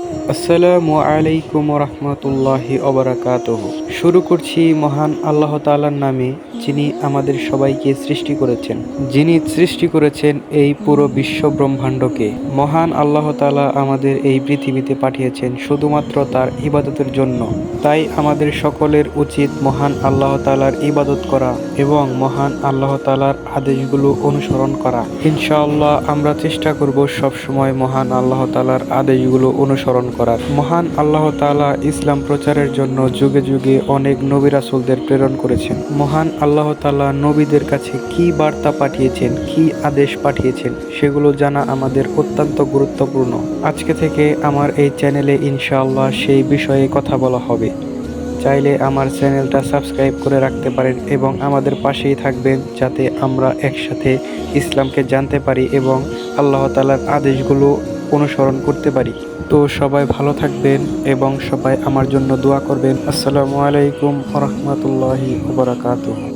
আসসালামু আলাইকুম রহমতুল্লাহি ওবারাকাতুহু। শুরু করছি মহান আল্লাহ তাআলার নামে, যিনি আমাদের সবাইকে সৃষ্টি করেছেন, যিনি সৃষ্টি করেছেন এই পুরো বিশ্ব ব্রহ্মাণ্ডকে। মহান আল্লাহ তাআলা আমাদের এই পৃথিবীতে পাঠিয়েছেন শুধুমাত্র তার ইবাদতের জন্য। তাই আমাদের সকলের উচিত মহান আল্লাহ তাআলার ইবাদত করা এবং মহান আল্লাহ তাআলার আদেশগুলো অনুসরণ করা। ইনশাআল্লাহ আমরা চেষ্টা করব সবসময় মহান আল্লাহ তাআলার আদেশগুলো অনুসরণ করার। মহান আল্লাহ তাআলা ইসলাম প্রচারের জন্য যুগে যুগে অনেক নবী রাসূলদের প্রেরণ করেছেন। মহান আল্লাহ তাআলা নবীদের কাছে কি বার্তা পাঠিয়েছেন, কি আদেশ পাঠিয়েছেন, সেগুলো জানা আমাদের অত্যন্ত গুরুত্বপূর্ণ। আজকে থেকে আমার এই চ্যানেলে ইনশাআল্লাহ সেই বিষয়ে কথা বলা হবে। চাইলে আমার চ্যানেলটা সাবস্ক্রাইব করে রাখতে পারেন এবং আমাদের পাশেই থাকবেন, যাতে আমরা একসাথে ইসলামকে জানতে পারি এবং আল্লাহ তাআলার আদেশগুলো অনুসরণ করতে পারি। তো সবাই ভালো থাকবেন এবং সবাই আমার জন্য দোয়া করবেন। আসসালামু আলাইকুম ওয়া রাহমাতুল্লাহি ওয়া বারাকাতুহু।